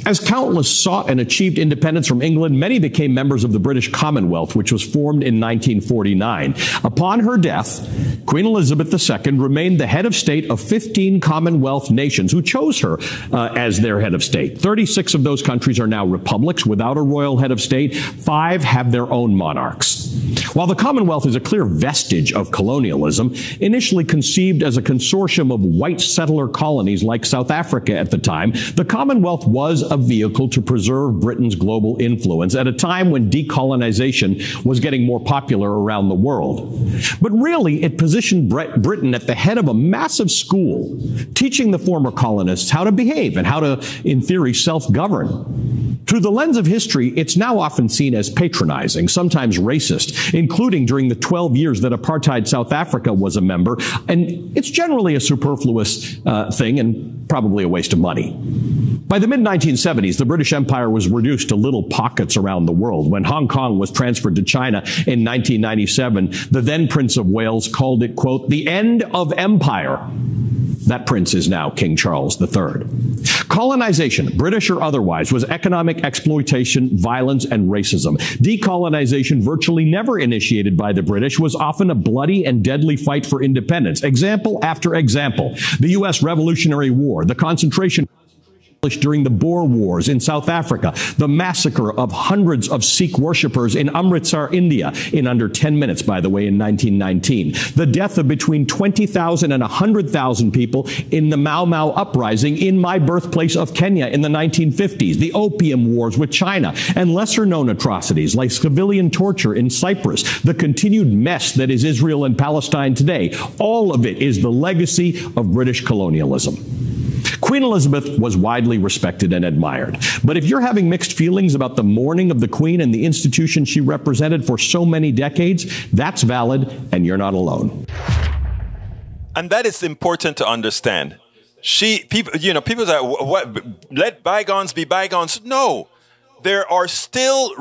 Speaker 5: As countless sought and achieved independence from England, many became members of the British Commonwealth, which was formed in 1949. Upon her death, Queen Elizabeth II remained the head of state of 15 Commonwealth nations who chose her as their head of state. 36 of those countries are now republics without a royal head of state. 5 have their own monarchs. While the Commonwealth is a clear vestige of colonialism, initially conceived as a consortium of white settler colonies like South Africa at the time, the Commonwealth was a vehicle to preserve Britain's global influence at a time when decolonization was getting more popular around the world. But really, it positioned Britain at the head of a massive school, teaching the former colonists how to behave and how to, in theory, self-govern. Through the lens of history, it's now often seen as patronizing, sometimes racist, including during the 12 years that apartheid South Africa was a member, and it's generally a superfluous thing and probably a waste of money. By the mid-1970s, the British Empire was reduced to little pockets around the world. When Hong Kong was transferred to China in 1997, the then Prince of Wales called it, quote, the end of empire. That prince is now King Charles III. Colonization, British or otherwise, was economic exploitation, violence, and racism. Decolonization, virtually never initiated by the British, was often a bloody and deadly fight for independence. Example after example. The U.S. Revolutionary War, the concentration during the Boer Wars in South Africa, the massacre of hundreds of Sikh worshippers in Amritsar, India, in under 10 minutes, by the way, in 1919. The death of between 20,000 and 100,000 people in the Mau Mau uprising in my birthplace of Kenya in the 1950s. The Opium Wars with China, and lesser-known atrocities like civilian torture in Cyprus. The continued mess that is Israel and Palestine today. All of it is the legacy of British colonialism. Queen Elizabeth was widely respected and admired. But if you're having mixed feelings about the mourning of the Queen and the institution she represented for so many decades, that's valid, and you're not alone.
Speaker 1: And that is important to understand. People say, what, let bygones be bygones. No, there are still,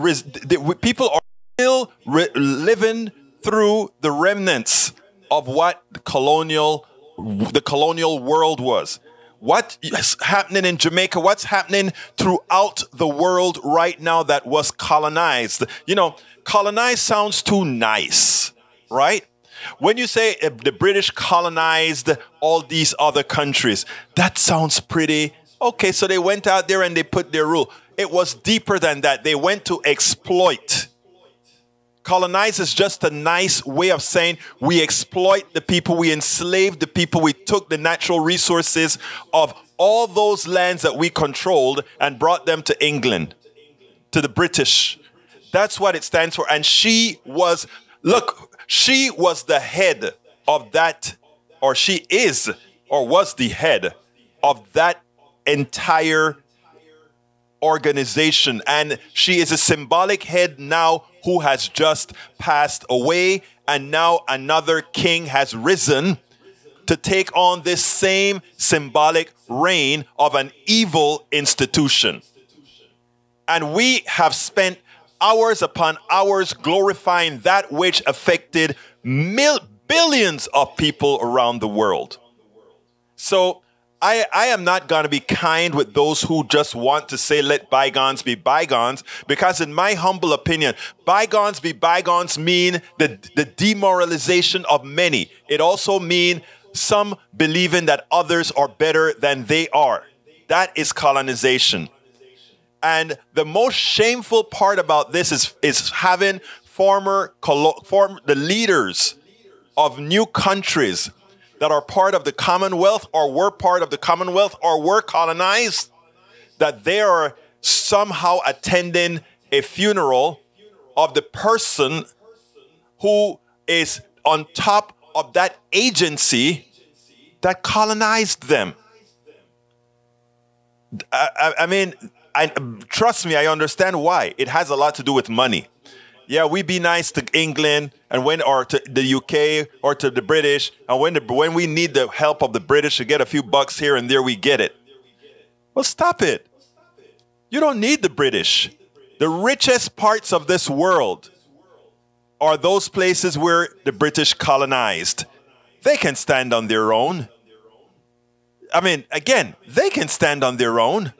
Speaker 1: people are still living through the remnants of what the colonial world was. What is happening in Jamaica, what's happening throughout the world right now that was colonized. You know, colonized sounds too nice, right? When you say the British colonized all these other countries, that sounds pretty, okay, so they went out there and they put their rule. It was deeper than that. They went to exploit. Colonize is just a nice way of saying we exploit the people, we enslave the people, we took the natural resources of all those lands that we controlled and brought them to England, to the British. That's what it stands for. And she was the head of that, or she is, or was the head of that entire organization. And she is a symbolic head now who has just passed away, and now another king has risen to take on this same symbolic reign of an evil institution. And we have spent hours upon hours glorifying that which affected billions of people around the world. So I am not going to be kind with those who just want to say, let bygones be bygones, because in my humble opinion, bygones be bygones mean the demoralization of many. It also means some believing that others are better than they are. That is colonization. And the most shameful part about this is having the leaders of new countries that are part of the Commonwealth or were part of the Commonwealth or were colonized, that they are somehow attending a funeral of the person who is on top of that agency that colonized them. I mean, trust me, I understand why. It has a lot to do with money. Yeah, we be nice to England and or to the UK or to the British, and when we need the help of the British to get a few bucks here and there, we get it. Well, stop it. You don't need the British. The richest parts of this world are those places where the British colonized. They can stand on their own. I mean, again, they can stand on their own.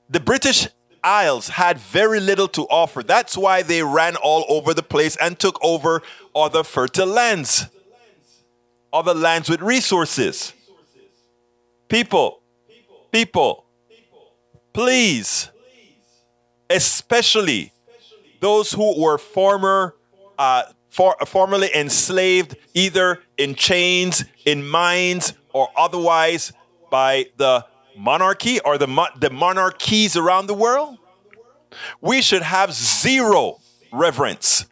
Speaker 1: The British Isles had very little to offer. That's why they ran all over the place and took over other fertile lands, other lands with resources. People, please, especially those who were formerly enslaved, either in chains, in mines, or otherwise by the monarchy or the monarchies around the world, we should have zero reverence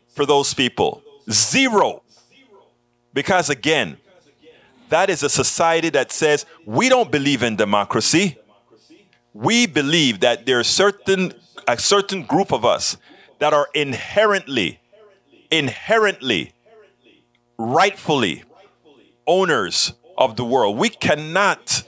Speaker 1: for those people. Zero. Because again, that is a society that says we don't believe in democracy. We believe that there are a certain group of us that are inherently, rightfully owners of the world. We cannot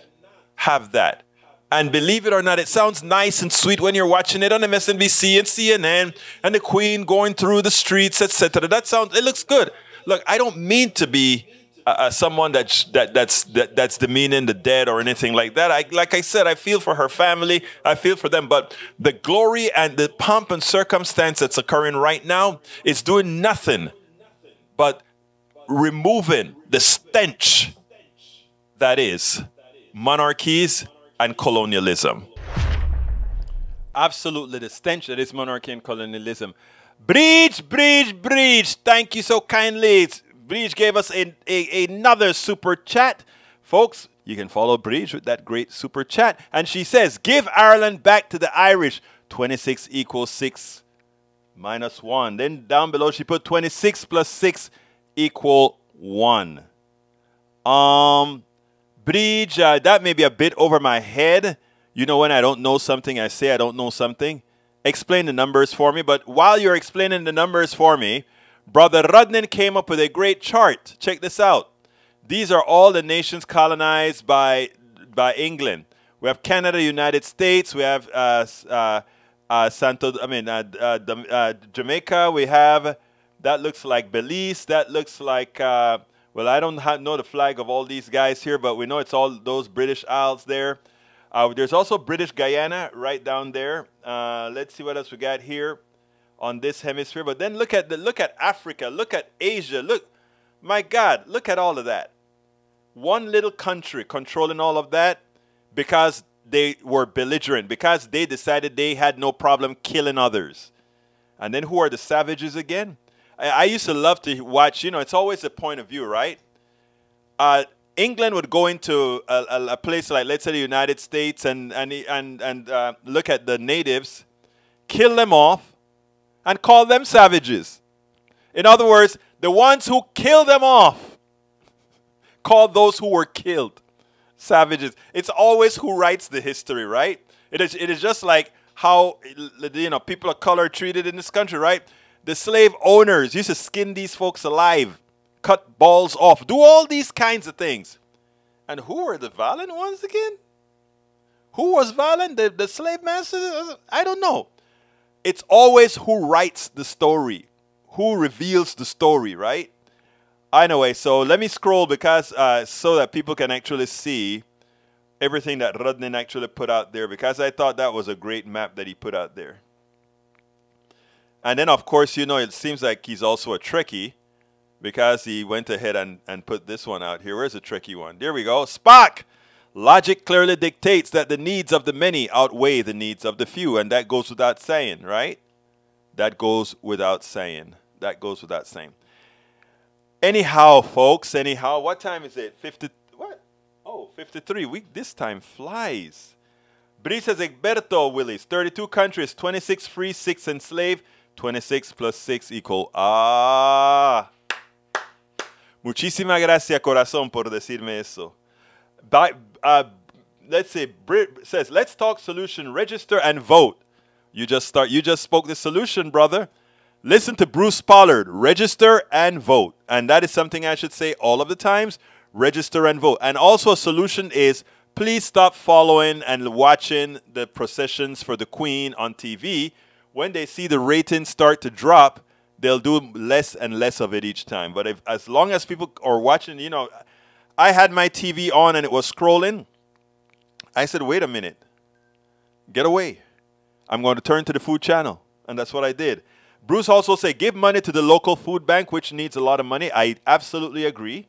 Speaker 1: have that. And believe it or not, it sounds nice and sweet when you're watching it on MSNBC and CNN and the Queen going through the streets, etc. It looks good. Look, I don't mean to be someone that's demeaning the dead or anything like that. Like I said, I feel for her family. I feel for them. But the glory and the pomp and circumstance that's occurring right now is doing nothing but removing the stench that is monarchies and colonialism. Absolutely, the stench that is monarchy and colonialism. Breach. Thank you so kindly. Breach gave us another super chat. Folks, you can follow Breach with that great super chat. And she says, give Ireland back to the Irish. 26 equals 6 minus 1. Then down below she put 26 plus 6 equal 1. Breach, that may be a bit over my head. You know, when I don't know something, I say I don't know something. Explain the numbers for me. But while you're explaining the numbers for me, Brother Rudnin came up with a great chart. Check this out. These are all the nations colonized by England. We have Canada, United States. We have Jamaica. We have, that looks like Belize. That looks like, well, I don't know the flag of all these guys here, but we know it's all those British Isles there. There's also British Guyana right down there. Let's see what else we got here on this hemisphere. But then look at Africa. Look at Asia. Look, my God, look at all of that. One little country controlling all of that because they were belligerent, because they decided they had no problem killing others. And then who are the savages again? I used to love to watch, you know, it's always a point of view, right? England would go into a place like, let's say, the United States and look at the natives, kill them off, and call them savages. In other words, the ones who kill them off call those who were killed savages. It's always who writes the history, right? It is just like how, you know, people of color are treated in this country, right? The slave owners used to skin these folks alive, cut balls off, do all these kinds of things. And who are the violent ones again? Who was violent? The slave masters? I don't know. It's always who writes the story, who reveals the story, right? Anyway, so let me scroll because so that people can actually see everything that Rudnin actually put out there, because I thought that was a great map that he put out there. And then, of course, you know, it seems like he's also a Trekkie because he went ahead and put this one out here. Where's the Trekkie one? There we go. Spock! Logic clearly dictates that the needs of the many outweigh the needs of the few, and that goes without saying, right? That goes without saying. That goes without saying. Anyhow, folks, anyhow, what time is it? 50, what? Oh, 53. This time flies. Bree says, Egberto Willis, 32 countries, 26 free, 6 enslaved, 26 plus 6 equal. Muchísimas gracias, corazón, por decirme eso. Let's say, Brit says, let's talk solution, register and vote. You just spoke the solution, brother. Listen to Bruce Pollard, register and vote. And that is something I should say all of the times, register and vote. And also a solution is, please stop following and watching the processions for the Queen on TV. When they see the ratings start to drop, they'll do less and less of it each time. But as long as people are watching, you know, I had my TV on and it was scrolling. I said, wait a minute. Get away. I'm going to turn to the food channel. And that's what I did. Bruce also said, give money to the local food bank, which needs a lot of money. I absolutely agree.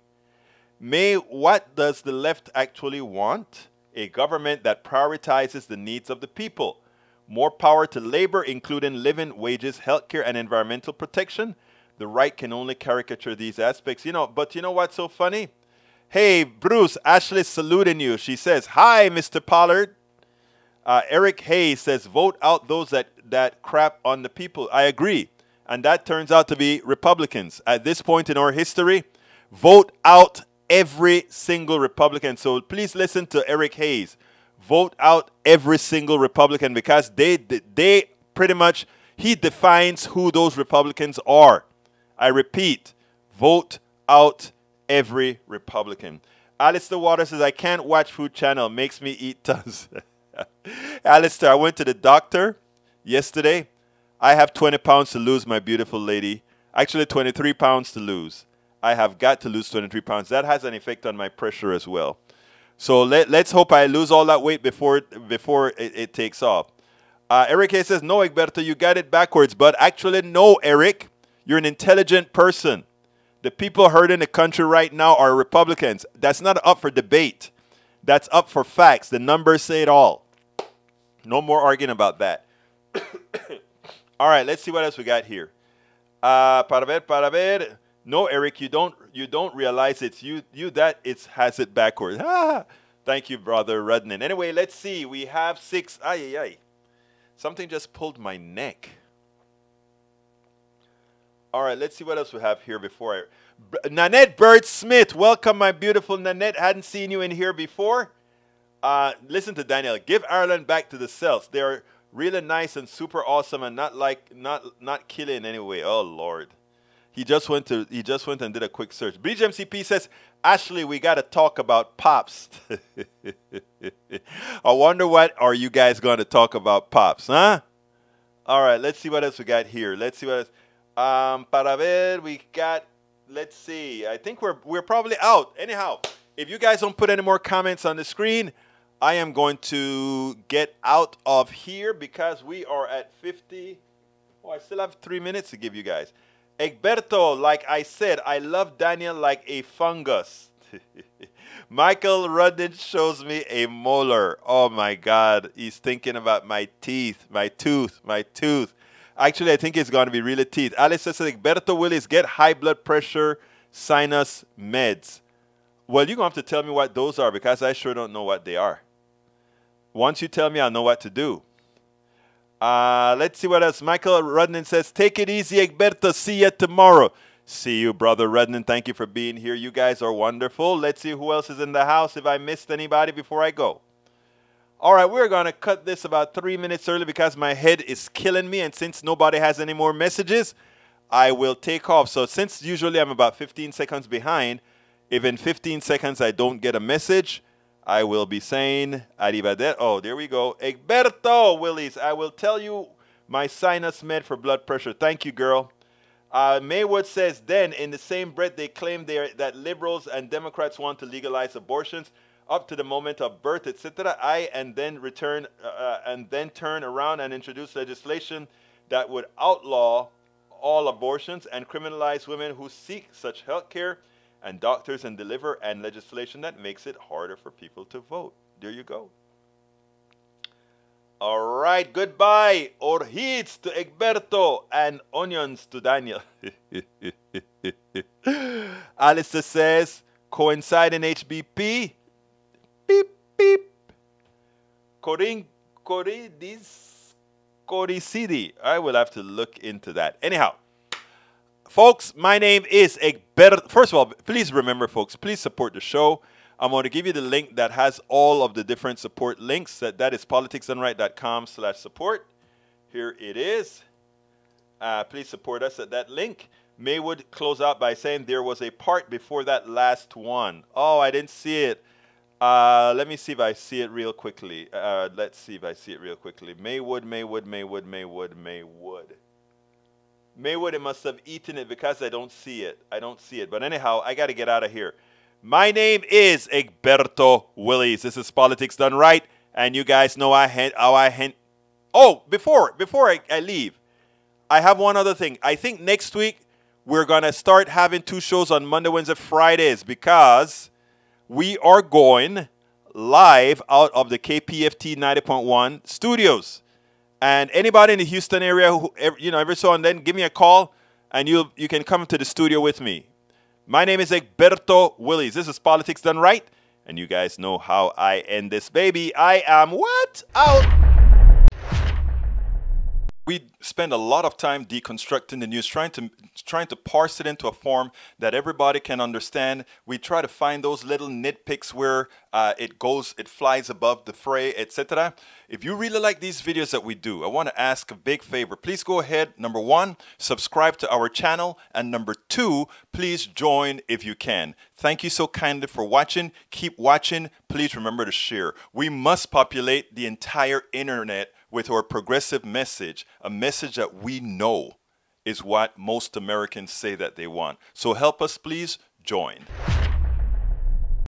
Speaker 1: May, what does the left actually want? A government that prioritizes the needs of the people. More power to labor, including living wages, healthcare, and environmental protection. The right can only caricature these aspects. You know, but you know what's so funny? Hey, Bruce, Ashley's saluting you. She says, hi, Mr. Pollard. Eric Hayes says, vote out those that crap on the people. I agree. And that turns out to be Republicans. At this point in our history, vote out every single Republican. So please listen to Eric Hayes. Vote out every single Republican, because they pretty much, he defines who those Republicans are. I repeat, vote out every Republican. Alistair Waters says, I can't watch Food Channel. Makes me eat tons. Alistair, I went to the doctor yesterday. I have 20 pounds to lose, my beautiful lady. Actually, 23 pounds to lose. I have got to lose 23 pounds. That has an effect on my pressure as well. So let's hope I lose all that weight before it takes off. Eric A. says, no, Egberto, you got it backwards. But actually, no, Eric. You're an intelligent person. The people hurting the country right now are Republicans. That's not up for debate. That's up for facts. The numbers say it all. No more arguing about that. All right, let's see what else we got here. Para ver. No, Eric, you don't realize it's you that has it backwards. Thank you, brother Rudnin. Anyway, let's see. We have 6. Something just pulled my neck. All right, let's see what else we have here before Nanette Bird Smith. Welcome, my beautiful Nanette. Hadn't seen you in here before. Listen to Daniel. Give Ireland back to the Celts. They're really nice and super awesome and not killing anyway. Oh Lord. He just went and did a quick search. BGMCP says, Ashley, we got to talk about Pops. I wonder what are you guys going to talk about Pops, huh? All right, let's see what else we got here. Let's see what else. Para ver, we got, let's see. I think we're probably out. Anyhow, if you guys don't put any more comments on the screen, I am going to get out of here because we are at 50. Oh, I still have 3 minutes to give you guys. Egberto, like I said, I love Daniel like a fungus. Michael Rudin shows me a molar. Oh my God, he's thinking about my teeth, my tooth. Actually, I think it's going to be really teeth. Alice says, Egberto Willis, get high blood pressure, sinus meds. Well, you're going to have to tell me what those are because I sure don't know what they are. Once you tell me, I'll know what to do. Let's see what else. Michael Rudnin says, take it easy, Egberto. See you tomorrow. See you, brother Rudnin. Thank you for being here. You guys are wonderful. Let's see who else is in the house if I missed anybody before I go. All right, we're going to cut this about 3 minutes early because my head is killing me. And since nobody has any more messages, I will take off. So since usually I'm about 15 seconds behind, if in 15 seconds I don't get a message, I will be saying, arrivederci. Oh, there we go. Egberto Willis, I will tell you my sinus med for blood pressure. Thank you, girl. Maywood says, then in the same breath they claim that liberals and Democrats want to legalize abortions up to the moment of birth, etc. And then turn around and introduce legislation that would outlaw all abortions and criminalize women who seek such health care and doctors and deliver, and legislation that makes it harder for people to vote. There you go. All right, goodbye. Orhids to Egberto and onions to Daniel. Alistair says, coincide in HBP. Beep, beep. Coricidi. I will have to look into that. Anyhow, folks, my name is Egberto. First of all, please remember, folks, please support the show. I'm going to give you the link that has all of the different support links. That is politicsdoneright.com/support. Here it is. Please support us at that link. Maywood close out by saying there was a part before that last one. Oh, I didn't see it. Let me see if I see it real quickly. Let's see if I see it real quickly. Maywood. Maywood, it must have eaten it because I don't see it. I don't see it. But anyhow, I got to get out of here. My name is Egberto Willis. This is Politics Done Right. And you guys know how I hint. Oh, before I leave, I have one other thing. I think next week we're going to start having 2 shows on Monday, Wednesday, Fridays, because we are going live out of the KPFT 90.1 studios. And anybody in the Houston area, who, every so and then, give me a call, and you can come to the studio with me. My name is Egberto Willis. This is Politics Done Right, and you guys know how I end this baby. I am what? Out. We spend a lot of time deconstructing the news, trying to parse it into a form that everybody can understand. We try to find those little nitpicks where it flies above the fray, etc. If you really like these videos that we do, I want to ask a big favor. Please go ahead, number 1, subscribe to our channel, and number 2, please join if you can. Thank you so kindly for watching. Keep watching. Please remember to share. We must populate the entire internet with our progressive message, a message that we know is what most Americans say that they want. So help us, please join.